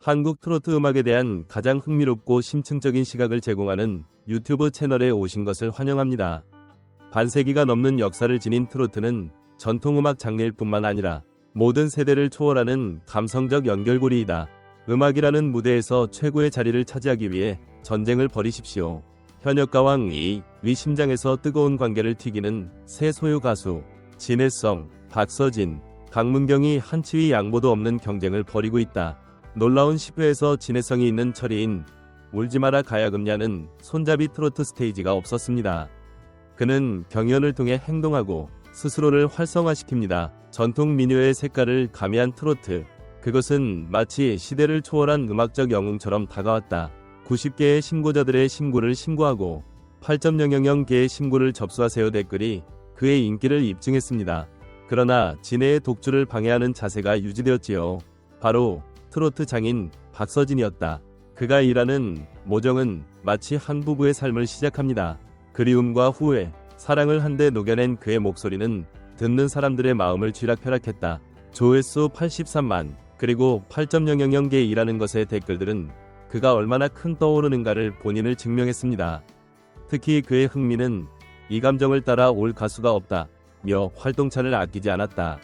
한국 트로트 음악에 대한 가장 흥미롭고 심층적인 시각을 제공하는 유튜브 채널에 오신 것을 환영합니다. 반세기가 넘는 역사를 지닌 트로트는 전통음악 장르일 뿐만 아니라 모든 세대를 초월하는 감성적 연결고리이다. 음악이라는 무대에서 최고의 자리를 차지하기 위해 전쟁을 벌이십시오. 현역가왕 위 심장에서 뜨거운 관계를 튀기는 새 소유 가수 진해성, 박서진, 강문경이 한치의 양보도 없는 경쟁을 벌이고 있다. 놀라운 10회에서 진해성이 있는 철이인 울지마라 가야금야는 손잡이 트로트 스테이지가 없었습니다. 그는 경연을 통해 행동하고 스스로를 활성화시킵니다. 전통 민요의 색깔을 가미한 트로트. 그것은 마치 시대를 초월한 음악적 영웅처럼 다가왔다. 90개의 신고자들의 신고를 신고하고 8.000개의 신고를 접수하세요 댓글이 그의 인기를 입증했습니다. 그러나 진해의 독주를 방해하는 자세가 유지되었지요. 바로 트로트 장인 박서진이었다. 그가 일하는 모정은 마치 한 부부의 삶을 시작합니다. 그리움과 후회, 사랑을 한데 녹여낸 그의 목소리는 듣는 사람들의 마음을 쥐락펴락했다. 조회수 83만, 그리고 8.000개 일하는 것의 댓글들은 그가 얼마나 큰 떠오르는가를 본인을 증명했습니다. 특히 그의 흥미는 이 감정을 따라 올 가수가 없다 며 활동찬을 아끼지 않았다.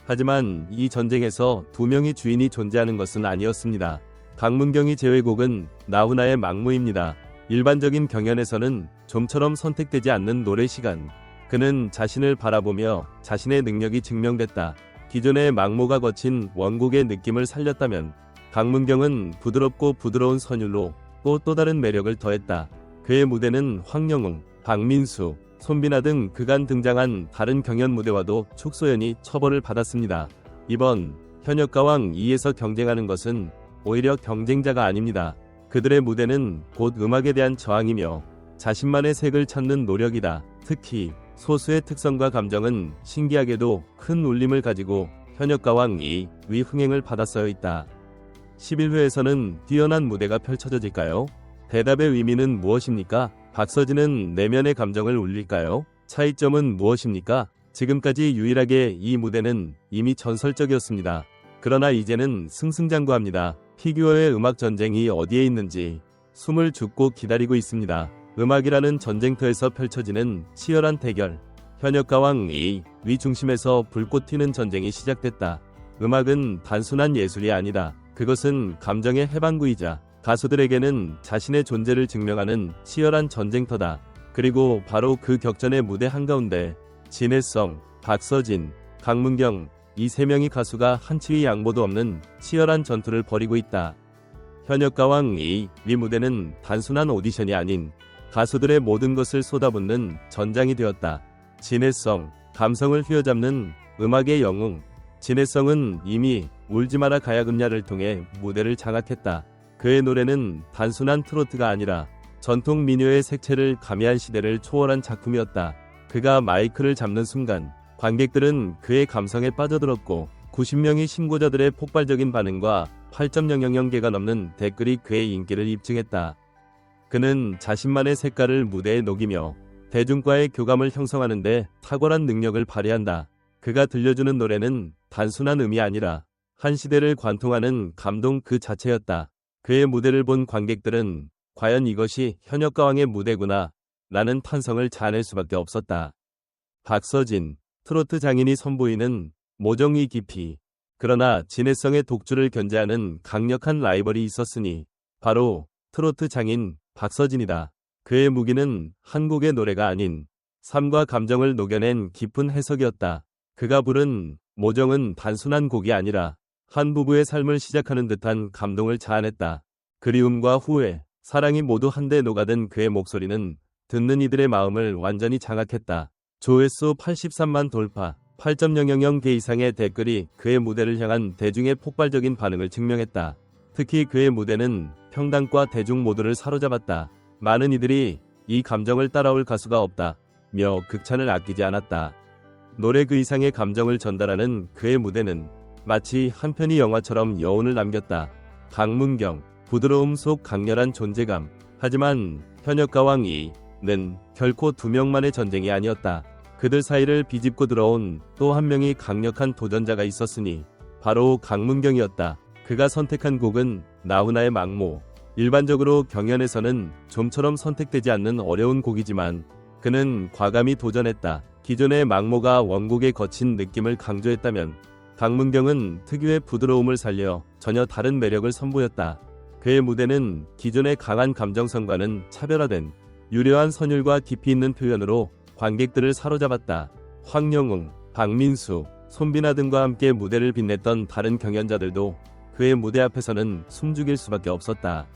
하지만 이 전쟁에서 두 명의 주인이 존재하는 것은 아니었습니다. 강문경의 제외곡은 나훈아의 망무입니다. 일반적인 경연에서는 좀처럼 선택되지 않는 노래 시간. 그는 자신을 바라보며 자신의 능력이 증명됐다. 기존의 망모가 거친 원곡의 느낌을 살렸다면 강문경은 부드럽고 부드러운 선율로 또 다른 매력을 더했다. 그의 무대는 황영웅, 박민수, 손비나 등 그간 등장한 다른 경연 무대와도 축소연이 처벌을 받았습니다. 이번 현역가왕 2에서 경쟁하는 것은 오히려 경쟁자가 아닙니다. 그들의 무대는 곧 음악에 대한 저항이며 자신만의 색을 찾는 노력이다. 특히 소수의 특성과 감정은 신기하게도 큰 울림을 가지고 현역가왕 2위 흥행을 받았어야 있다. 11회에서는 뛰어난 무대가 펼쳐질까요? 대답의 의미는 무엇입니까? 박서진은 내면의 감정을 울릴까요? 차이점은 무엇입니까? 지금까지 유일하게 이 무대는 이미 전설적이었습니다. 그러나 이제는 승승장구합니다. 피규어의 음악 전쟁이 어디에 있는지 숨을 죽고 기다리고 있습니다. 음악이라는 전쟁터에서 펼쳐지는 치열한 대결. 현역가왕 위 중심에서 불꽃 튀는 전쟁이 시작됐다. 음악은 단순한 예술이 아니다. 그것은 감정의 해방구이자 가수들에게는 자신의 존재를 증명하는 치열한 전쟁터다. 그리고 바로 그 격전의 무대 한가운데 진해성, 박서진, 강문경 이 세 명의 가수가 한치의 양보도 없는 치열한 전투를 벌이고 있다. 현역가왕 위 무대는 단순한 오디션이 아닌 가수들의 모든 것을 쏟아붓는 전장이 되었다. 진해성, 감성을 휘어잡는 음악의 영웅. 진해성은 이미 울지마라 가야금야를 통해 무대를 장악했다. 그의 노래는 단순한 트로트가 아니라 전통 민요의 색채를 가미한 시대를 초월한 작품이었다. 그가 마이크를 잡는 순간 관객들은 그의 감성에 빠져들었고 90명의 신고자들의 폭발적인 반응과 8.000개가 넘는 댓글이 그의 인기를 입증했다. 그는 자신만의 색깔을 무대에 녹이며 대중과의 교감을 형성하는 데 탁월한 능력을 발휘한다. 그가 들려주는 노래는 단순한 음이 아니라 한 시대를 관통하는 감동 그 자체였다. 그의 무대를 본 관객들은 과연 이것이 현역가왕의 무대구나 라는 탄성을 자아낼 수밖에 없었다. 박서진, 트로트 장인이 선보이는 모정의 깊이. 그러나 진해성의 독주를 견제하는 강력한 라이벌이 있었으니 바로 트로트 장인 박서진이다. 그의 무기는 한 곡의 노래가 아닌 삶과 감정을 녹여낸 깊은 해석이었다. 그가 부른 모정은 단순한 곡이 아니라 한 부부의 삶을 시작하는 듯한 감동을 자아냈다. 그리움과 후회, 사랑이 모두 한데 녹아든 그의 목소리는 듣는 이들의 마음을 완전히 장악했다. 조회수 83만 돌파, 8.000개 이상의 댓글이 그의 무대를 향한 대중의 폭발적인 반응을 증명했다. 특히 그의 무대는 평당과 대중 모두를 사로잡았다. 많은 이들이 이 감정을 따라올 가수가 없다 며 극찬을 아끼지 않았다. 노래 그 이상의 감정을 전달하는 그의 무대는 마치 한 편의 영화처럼 여운을 남겼다. 강문경, 부드러움 속 강렬한 존재감. 하지만 현역가왕 2는 결코 두 명만의 전쟁이 아니었다. 그들 사이를 비집고 들어온 또 한 명의 강력한 도전자가 있었으니 바로 강문경이었다. 그가 선택한 곡은 나훈아의 망모. 일반적으로 경연에서는 좀처럼 선택되지 않는 어려운 곡이지만 그는 과감히 도전했다. 기존의 망모가 원곡의 거친 느낌을 강조했다면 강문경은 특유의 부드러움을 살려 전혀 다른 매력을 선보였다. 그의 무대는 기존의 강한 감정선과는 차별화된 유려한 선율과 깊이 있는 표현으로 관객들을 사로잡았다. 황영웅, 박민수, 손비나 등과 함께 무대를 빛냈던 다른 경연자들도 그의 무대 앞에서는 숨죽일 수밖에 없었다.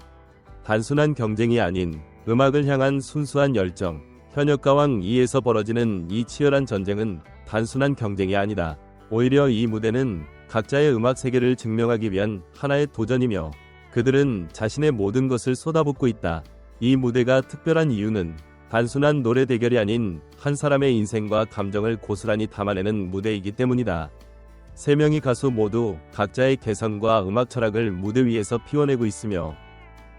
단순한 경쟁이 아닌 음악을 향한 순수한 열정. 현역가왕 2에서 벌어지는 이 치열한 전쟁은 단순한 경쟁이 아니다. 오히려 이 무대는 각자의 음악 세계를 증명하기 위한 하나의 도전이며 그들은 자신의 모든 것을 쏟아붓고 있다. 이 무대가 특별한 이유는 단순한 노래 대결이 아닌 한 사람의 인생과 감정을 고스란히 담아내는 무대이기 때문이다. 세 명의 가수 모두 각자의 개성과 음악 철학을 무대 위에서 피워내고 있으며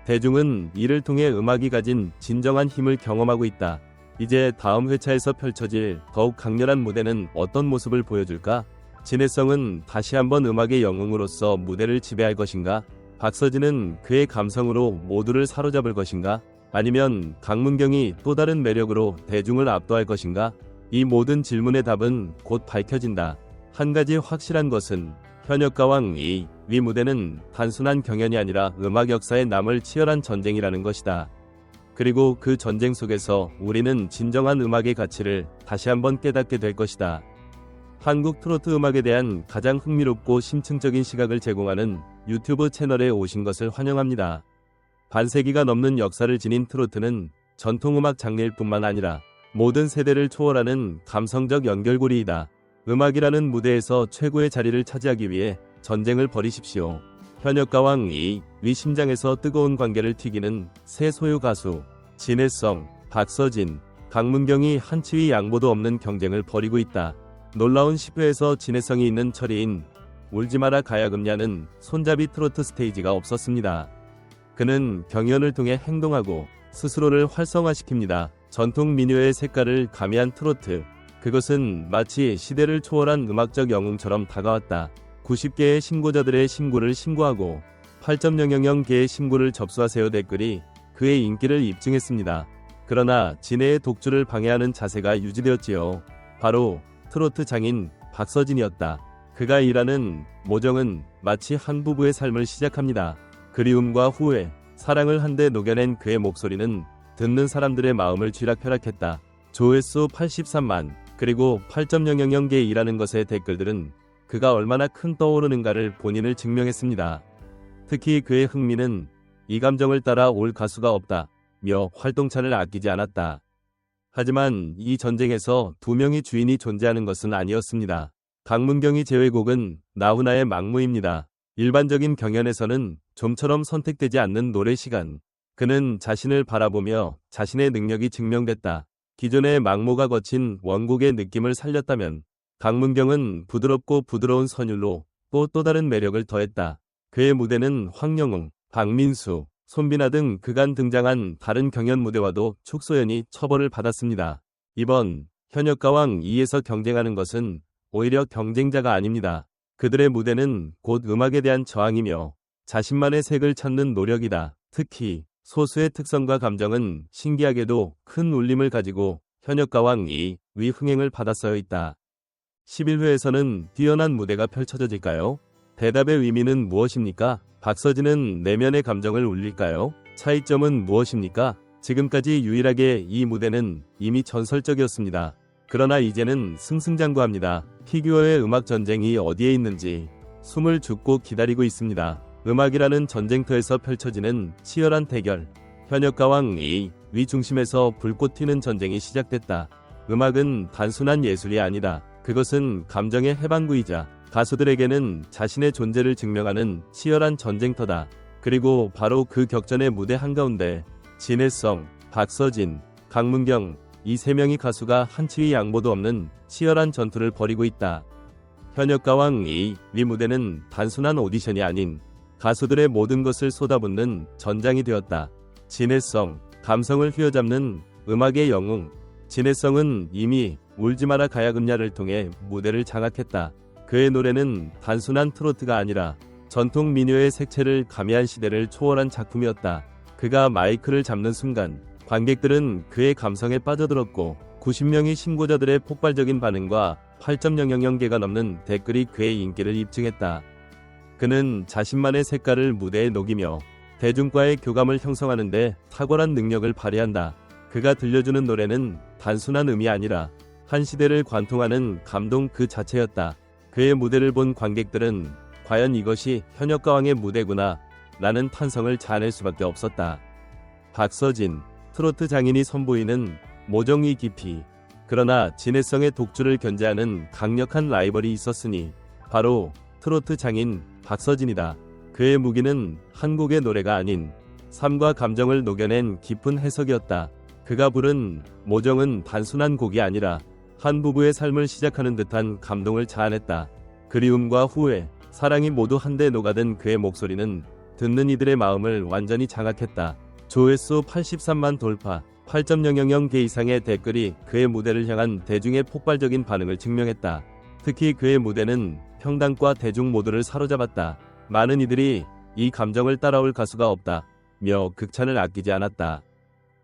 대중은 이를 통해 음악이 가진 진정한 힘을 경험하고 있다. 이제 다음 회차에서 펼쳐질 더욱 강렬한 무대는 어떤 모습을 보여줄까? 진해성은 다시 한번 음악의 영웅으로서 무대를 지배할 것인가? 박서진은 그의 감성으로 모두를 사로잡을 것인가? 아니면 강문경이 또 다른 매력으로 대중을 압도할 것인가? 이 모든 질문의 답은 곧 밝혀진다. 한 가지 확실한 것은 현역가왕 2 위 무대는 단순한 경연이 아니라 음악 역사에 남을 치열한 전쟁이라는 것이다. 그리고 그 전쟁 속에서 우리는 진정한 음악의 가치를 다시 한번 깨닫게 될 것이다. 한국 트로트 음악에 대한 가장 흥미롭고 심층적인 시각을 제공하는 유튜브 채널에 오신 것을 환영합니다. 반세기가 넘는 역사를 지닌 트로트는 전통음악 장르일 뿐만 아니라 모든 세대를 초월하는 감성적 연결고리이다. 음악이라는 무대에서 최고의 자리를 차지하기 위해 전쟁을 벌이십시오. 현역가왕 2 위 심장에서 뜨거운 관계를 튀기는 새 소유 가수 진해성, 박서진, 강문경이 한치의 양보도 없는 경쟁을 벌이고 있다. 놀라운 10회에서 진해성이 있는 철이인 울지마라 가야금야는 손잡이 트로트 스테이지가 없었습니다. 그는 경연을 통해 행동하고 스스로를 활성화시킵니다. 전통 민요의 색깔을 가미한 트로트. 그것은 마치 시대를 초월한 음악적 영웅처럼 다가왔다. 90개의 신고자들의 신고를 신고하고 8.000개의 신고를 접수하세요 댓글이 그의 인기를 입증했습니다. 그러나 진해의 독주를 방해하는 자세가 유지되었지요. 바로 트로트 장인 박서진이었다. 그가 일하는 모정은 마치 한 부부의 삶을 시작합니다. 그리움과 후회, 사랑을 한데 녹여낸 그의 목소리는 듣는 사람들의 마음을 쥐락펴락했다. 조회수 83만, 그리고 8.000개 일하는 것의 댓글들은 그가 얼마나 큰 떠오르는가를 본인을 증명했습니다. 특히 그의 흥미는 이 감정을 따라 올 가수가 없다며 활동찬을 아끼지 않았다. 하지만 이 전쟁에서 두 명의 주인이 존재하는 것은 아니었습니다. 강문경이 제외곡은 나훈아의 망무입니다. 일반적인 경연에서는 좀처럼 선택되지 않는 노래 시간. 그는 자신을 바라보며 자신의 능력이 증명됐다. 기존의 망모가 거친 원곡의 느낌을 살렸다면 강문경은 부드럽고 부드러운 선율로 또 다른 매력을 더했다. 그의 무대는 황영웅, 박민수, 손비나 등 그간 등장한 다른 경연 무대와도 축소연이 처벌을 받았습니다. 이번 현역가왕 2에서 경쟁하는 것은 오히려 경쟁자가 아닙니다. 그들의 무대는 곧 음악에 대한 저항이며 자신만의 색을 찾는 노력이다. 특히 소수의 특성과 감정은 신기하게도 큰 울림을 가지고 현역가왕 2 위 흥행을 받았어야 있다. 11회에서는 뛰어난 무대가 펼쳐질까요? 대답의 의미는 무엇입니까? 박서진은 내면의 감정을 울릴까요? 차이점은 무엇입니까? 지금까지 유일하게 이 무대는 이미 전설적이었습니다. 그러나 이제는 승승장구합니다. 피규어의 음악 전쟁이 어디에 있는지 숨을 죽고 기다리고 있습니다. 음악이라는 전쟁터에서 펼쳐지는 치열한 대결. 현역가왕 2 위 중심에서 불꽃 튀는 전쟁이 시작됐다. 음악은 단순한 예술이 아니다. 그것은 감정의 해방구이자 가수들에게는 자신의 존재를 증명하는 치열한 전쟁터다. 그리고 바로 그 격전의 무대 한가운데 진해성, 박서진, 강문경 이 세 명의 가수가 한치의 양보도 없는 치열한 전투를 벌이고 있다. 현역가왕 2 위 무대는 단순한 오디션이 아닌 가수들의 모든 것을 쏟아붓는 전장이 되었다. 진해성, 감성을 휘어잡는 음악의 영웅. 진해성은 이미 울지마라 가야금야를 통해 무대를 장악했다. 그의 노래는 단순한 트로트가 아니라 전통 민요의 색채를 가미한 시대를 초월한 작품이었다. 그가 마이크를 잡는 순간 관객들은 그의 감성에 빠져들었고 90명의 신고자들의 폭발적인 반응과 8.000개가 넘는 댓글이 그의 인기를 입증했다. 그는 자신만의 색깔을 무대에 녹이며 대중과의 교감을 형성하는 데 탁월한 능력을 발휘한다. 그가 들려주는 노래는 단순한 음이 아니라 한 시대를 관통하는 감동 그 자체였다. 그의 무대를 본 관객들은 과연 이것이 현역가왕의 무대구나 라는 탄성을 자아낼 수밖에 없었다. 박서진, 트로트 장인이 선보이는 모정의 깊이. 그러나 진해성의 독주를 견제하는 강력한 라이벌이 있었으니 바로 트로트 장인 박서진이다. 그의 무기는 한 곡의 노래가 아닌 삶과 감정을 녹여낸 깊은 해석이었다. 그가 부른 모정은 단순한 곡이 아니라 한 부부의 삶을 시작하는 듯한 감동을 자아냈다. 그리움과 후회, 사랑이 모두 한데 녹아든 그의 목소리는 듣는 이들의 마음을 완전히 장악했다. 조회수 83만 돌파, 8.000개 이상의 댓글이 그의 무대를 향한 대중의 폭발적인 반응을 증명했다. 특히 그의 무대는 평당과 대중 모두를 사로잡았다. 많은 이들이 이 감정을 따라올 가수가 없다며 극찬을 아끼지 않았다.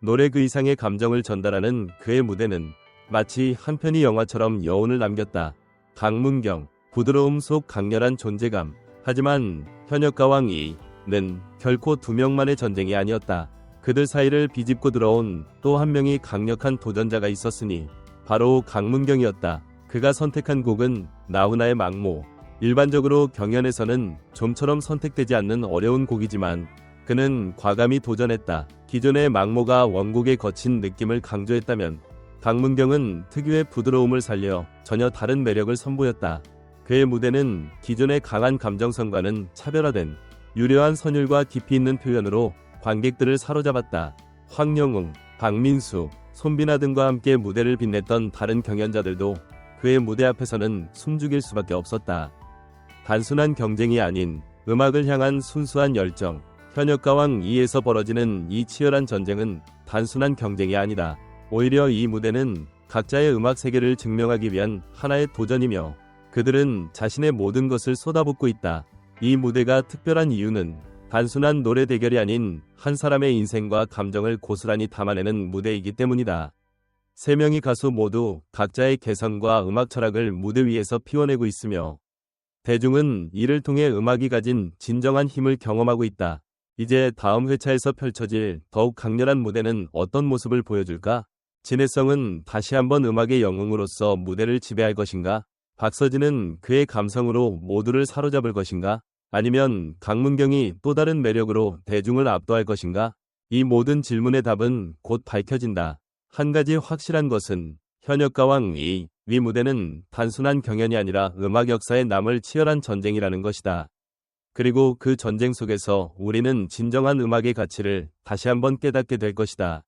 노래 그 이상의 감정을 전달하는 그의 무대는 마치 한 편의 영화처럼 여운을 남겼다. 강문경, 부드러움 속 강렬한 존재감. 하지만 현역가왕 이는 결코 두 명만의 전쟁이 아니었다. 그들 사이를 비집고 들어온 또 한 명의 강력한 도전자가 있었으니 바로 강문경이었다. 그가 선택한 곡은 나훈아의 망모. 일반적으로 경연에서는 좀처럼 선택되지 않는 어려운 곡이지만 그는 과감히 도전했다. 기존의 망모가 원곡의 거친 느낌을 강조했다면 강문경은 특유의 부드러움을 살려 전혀 다른 매력을 선보였다. 그의 무대는 기존의 강한 감정선과는 차별화된 유려한 선율과 깊이 있는 표현으로 관객들을 사로잡았다. 황영웅, 박민수, 손비나 등과 함께 무대를 빛냈던 다른 경연자들도 그의 무대 앞에서는 숨죽일 수밖에 없었다. 단순한 경쟁이 아닌 음악을 향한 순수한 열정. 현역가왕 2에서 벌어지는 이 치열한 전쟁은 단순한 경쟁이 아니다. 오히려 이 무대는 각자의 음악 세계를 증명하기 위한 하나의 도전이며 그들은 자신의 모든 것을 쏟아붓고 있다. 이 무대가 특별한 이유는 단순한 노래 대결이 아닌 한 사람의 인생과 감정을 고스란히 담아내는 무대이기 때문이다. 세 명의 가수 모두 각자의 개성과 음악 철학을 무대 위에서 피워내고 있으며 대중은 이를 통해 음악이 가진 진정한 힘을 경험하고 있다. 이제 다음 회차에서 펼쳐질 더욱 강렬한 무대는 어떤 모습을 보여줄까? 진해성은 다시 한번 음악의 영웅으로서 무대를 지배할 것인가? 박서진은 그의 감성으로 모두를 사로잡을 것인가? 아니면 강문경이 또 다른 매력으로 대중을 압도할 것인가? 이 모든 질문의 답은 곧 밝혀진다. 한 가지 확실한 것은 현역가왕 위 무대는 단순한 경연이 아니라 음악 역사에 남을 치열한 전쟁이라는 것이다. 그리고 그 전쟁 속에서 우리는 진정한 음악의 가치를 다시 한번 깨닫게 될 것이다.